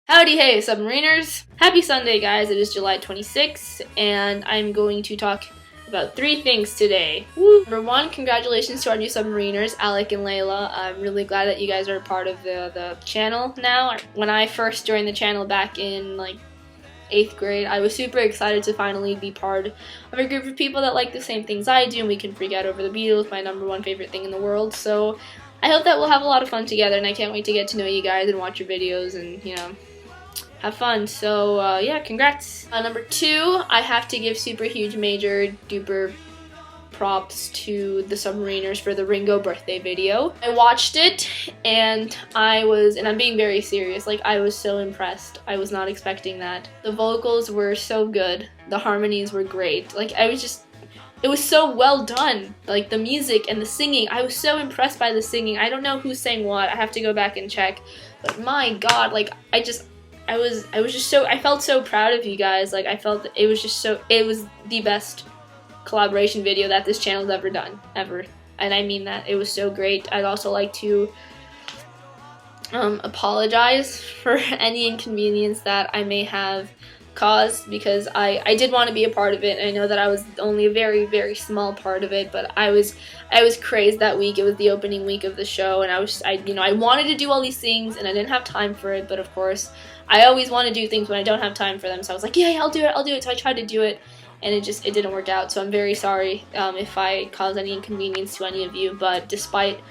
Howdy hey, submariners! Happy Sunday, guys. It is July 26th, and I'm going to talk about 3 things today. Woo. Number 1, congratulations to our new submariners, Alec and Layla. I'm really glad that you guys are a part of the channel now. When I first joined the channel back in like 8th grade, I was super excited to finally be part of a group of people that like the same things I do, and we can freak out over the Beatles, my number 1 favorite thing in the world. So I hope that we'll have a lot of fun together, and I can't wait to get to know you guys and watch your videos and, you know, have fun. So yeah, congrats. Number 2, I have to give super huge major duper props to the Submariners for the Ringo birthday video. I watched it and I'm being very serious, like I was so impressed. I was not expecting that. The vocals were so good. The harmonies were great. Like it was so well done. Like the music and the singing, I was so impressed by the singing. I don't know who sang what. I have to go back and check. But my God, like I felt so proud of you guys. Like I felt that it was the best collaboration video that this channel's ever done, ever. And I mean that. It was so great. I'd also like to apologize for any inconvenience that I may have caused, because I did want to be a part of it. I know that I was only a very, very small part of it, but I was crazed that week. It was the opening week of the show, and I wanted to do all these things, and I didn't have time for it. But of course, I always want to do things when I don't have time for them. So I was like, yeah, I'll do it. So I tried to do it, and it didn't work out. So I'm very sorry if I caused any inconvenience to any of you. But despite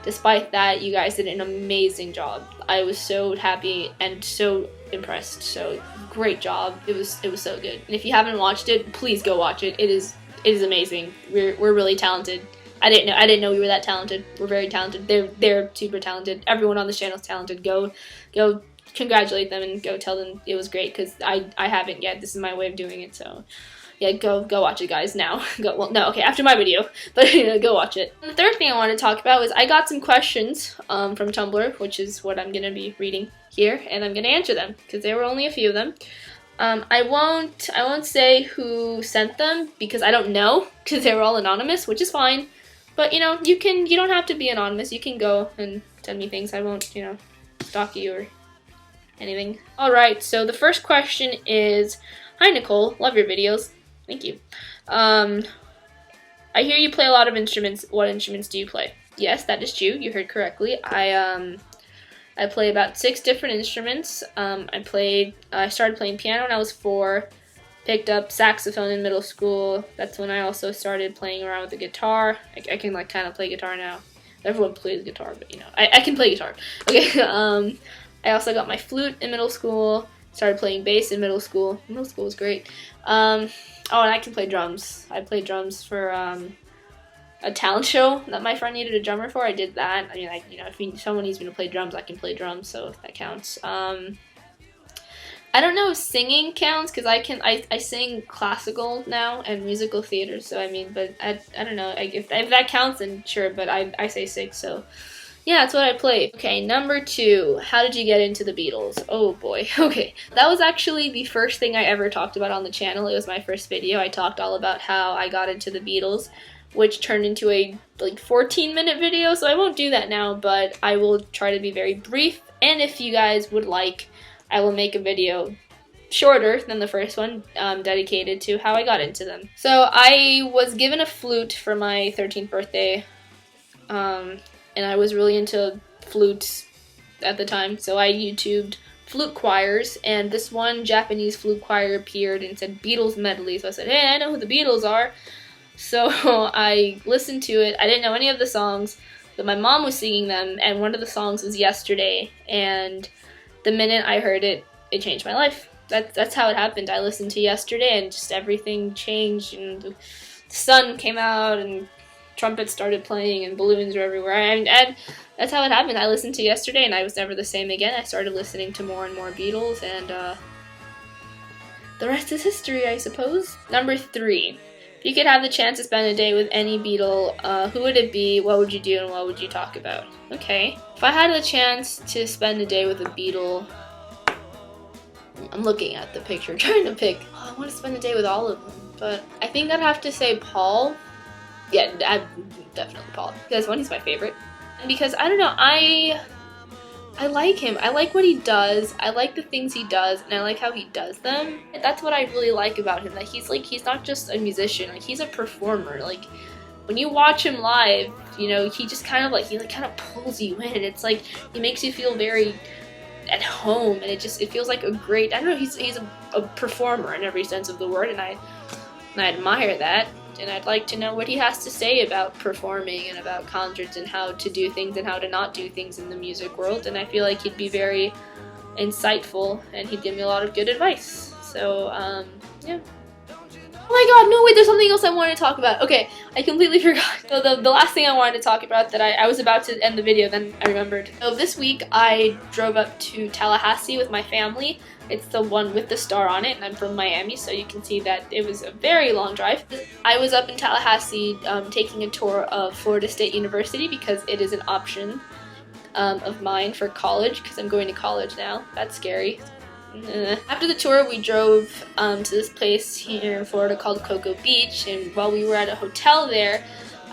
that, you guys did an amazing job. I was so happy and so impressed. So great job. It was so good. And if you haven't watched it, please go watch it. It is amazing. We're really talented. I didn't know we were that talented. We're very talented. They're super talented. Everyone on this channel is talented. Go congratulate them and go tell them it was great, because I haven't yet. This is my way of doing it. So yeah, go watch it, guys, now. After my video, but go watch it. And the third thing I want to talk about is I got some questions from Tumblr, which is what I'm gonna be reading here, and I'm gonna answer them because there were only a few of them. I won't say who sent them because I don't know, because they were all anonymous, which is fine. But you don't have to be anonymous. You can go and send me things. I won't stalk you or anything. Alright, so the first question is, hi Nicole, love your videos. Thank you. I hear you play a lot of instruments. What instruments do you play? Yes, that is true. You heard correctly. I play about 6 different instruments. I started playing piano when I was 4. Picked up saxophone in middle school. That's when I also started playing around with the guitar. I can like kind of play guitar now. Everyone plays guitar, but I can play guitar. Okay. I also got my flute in middle school. Started playing bass in middle school. Middle school was great. Oh, and I can play drums. I played drums for a talent show that my friend needed a drummer for. I did that. I mean, if someone needs me to play drums, I can play drums, so that counts. I don't know if singing counts, because I sing classical now and musical theater. So I mean, but I don't know if that counts, then sure. But I say 6, so. Yeah, that's what I played. Okay, number 2, how did you get into the Beatles? Oh boy, okay. That was actually the first thing I ever talked about on the channel. It was my first video. I talked all about how I got into the Beatles, which turned into a 14-minute video, so I won't do that now, but I will try to be very brief, and if you guys would like, I will make a video shorter than the first one, dedicated to how I got into them. So I was given a flute for my 13th birthday, and I was really into flutes at the time, so I YouTubed flute choirs, and this one Japanese flute choir appeared and said Beatles medley, so I said, hey, I know who the Beatles are. So I listened to it. I didn't know any of the songs, but my mom was singing them, and one of the songs was Yesterday, and the minute I heard it, it changed my life. That's how it happened. I listened to Yesterday, and just everything changed, and the sun came out, and trumpets started playing and balloons were everywhere, and that's how it happened. I listened to Yesterday and I was never the same again. I started listening to more and more Beatles, and the rest is history, I suppose. Number 3, if you could have the chance to spend a day with any Beatle, who would it be, what would you do, and what would you talk about? Okay, if I had the chance to spend a day with a Beatle, I'm looking at the picture trying to pick. Oh, I want to spend a day with all of them, but I think I'd have to say Paul. Yeah, definitely Paul, because one, he's my favorite, and because I don't know, I like him. I like what he does. I like the things he does, and I like how he does them. And that's what I really like about him. That he's not just a musician. Like, he's a performer. Like, when you watch him live, you know, he just kind of pulls you in. It's like he makes you feel very at home, and it feels like a great. I don't know. He's a performer in every sense of the word, and I admire that. And I'd like to know what he has to say about performing and about concerts and how to do things and how to not do things in the music world. And I feel like he'd be very insightful, and he'd give me a lot of good advice. So, yeah. Oh my god, no, wait, there's something else I wanted to talk about. Okay, I completely forgot. So the last thing I wanted to talk about that I was about to end the video, then I remembered. So this week, I drove up to Tallahassee with my family. It's the one with the star on it, and I'm from Miami, so you can see that it was a very long drive. I was up in Tallahassee taking a tour of Florida State University because it is an option of mine for college, because I'm going to college now. That's scary. After the tour, we drove to this place here in Florida called Cocoa Beach, and while we were at a hotel there,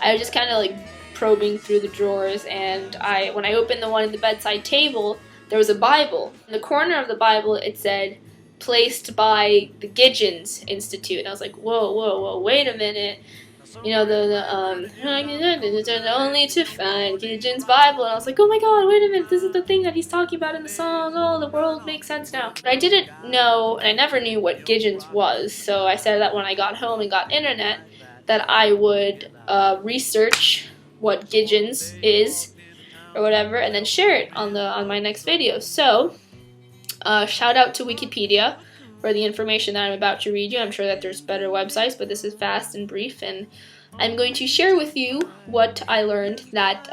I was just kind of like probing through the drawers, and when I opened the one at the bedside table, there was a Bible. In the corner of the Bible, it said, placed by the Gideon Institute. And I was like, whoa, wait a minute. You know, only to find Gideon's Bible. And I was like, oh my god, wait a minute, this is the thing that he's talking about in the song. Oh, the world makes sense now. But I didn't know, and I never knew what Gideon's was. So I said that when I got home and got internet, that I would research what Gideon's is, or whatever, and then share it on my next video. So, shout out to Wikipedia for the information that I'm about to read you. I'm sure that there's better websites, but this is fast and brief, and I'm going to share with you what I learned that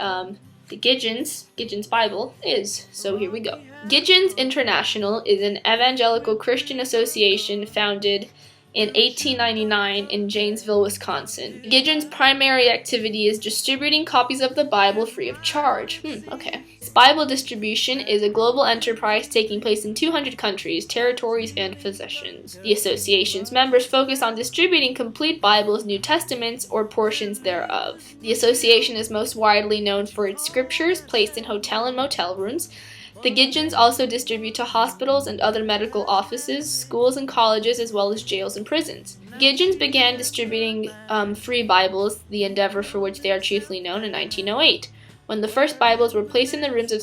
the Gideon's Bible is. So here we go. Gideon's International is an evangelical Christian association founded in 1899 in Janesville, Wisconsin. Gideon's primary activity is distributing copies of the Bible free of charge. Okay. This Bible distribution is a global enterprise taking place in 200 countries, territories, and possessions. The association's members focus on distributing complete Bibles, New Testaments, or portions thereof. The association is most widely known for its scriptures placed in hotel and motel rooms. The Gideons also distribute to hospitals and other medical offices, schools and colleges, as well as jails and prisons. Gideons began distributing free Bibles, the endeavor for which they are chiefly known, in 1908, when the first Bibles were placed in the rooms of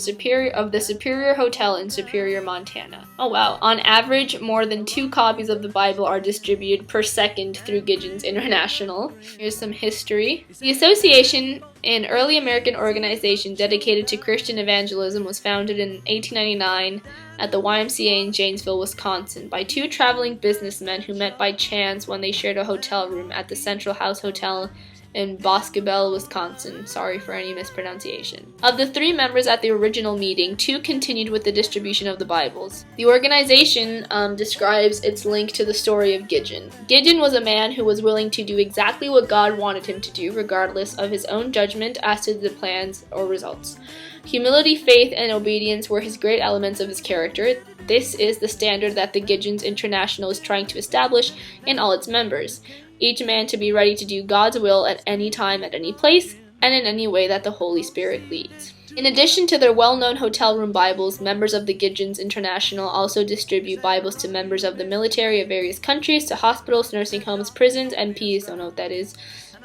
the Superior Hotel in Superior, Montana. Oh wow. On average, more than 2 copies of the Bible are distributed per second through Gideon's International. Here's some history. The association, an early American organization dedicated to Christian evangelism, was founded in 1899 at the YMCA in Janesville, Wisconsin, by 2 traveling businessmen who met by chance when they shared a hotel room at the Central House Hotel in Boscobel, Wisconsin. Sorry for any mispronunciation. Of the 3 members at the original meeting, 2 continued with the distribution of the Bibles. The organization describes its link to the story of Gideon. Gideon was a man who was willing to do exactly what God wanted him to do, regardless of his own judgment as to the plans or results. Humility, faith, and obedience were his great elements of his character. This is the standard that the Gideon's International is trying to establish in all its members. Each man to be ready to do God's will at any time, at any place, and in any way that the Holy Spirit leads. In addition to their well-known hotel room Bibles, members of the Gideon's International also distribute Bibles to members of the military of various countries, to hospitals, nursing homes, prisons, MPs, don't know what that is,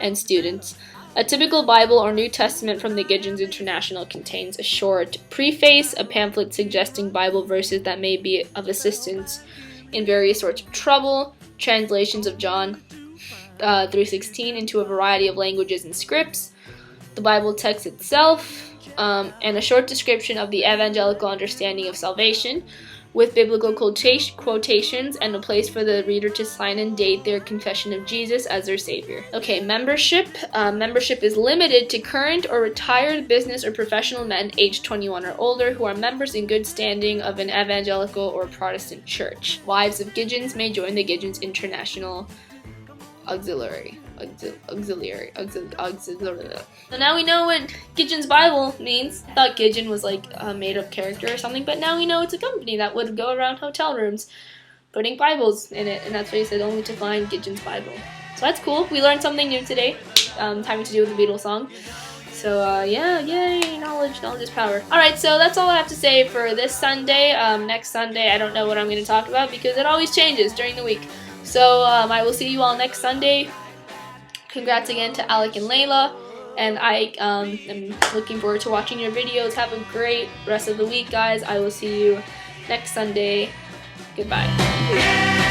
and students. A typical Bible or New Testament from the Gideon's International contains a short preface, a pamphlet suggesting Bible verses that may be of assistance in various sorts of trouble, translations of John 3:16 into a variety of languages and scripts, the Bible text itself, and a short description of the evangelical understanding of salvation, with biblical quotations and a place for the reader to sign and date their confession of Jesus as their Savior. Okay, membership. Membership is limited to current or retired business or professional men aged 21 or older who are members in good standing of an evangelical or Protestant church. Wives of Gideons may join the Gideon's International Auxiliary. So now we know what Gideon's Bible means. I thought Gideon was like a made-up character or something, but now we know it's a company that would go around hotel rooms putting Bibles in it, and that's why he said only to find Gideon's Bible. So that's cool. We learned something new today, having to do with the Beatles song. So yeah, yay, knowledge is power. Alright, so that's all I have to say for this Sunday. Next Sunday, I don't know what I'm going to talk about because it always changes during the week. So I will see you all next Sunday. Congrats again to Alec and Layla, and I am looking forward to watching your videos. Have a great rest of the week, guys. I will see you next Sunday. Goodbye.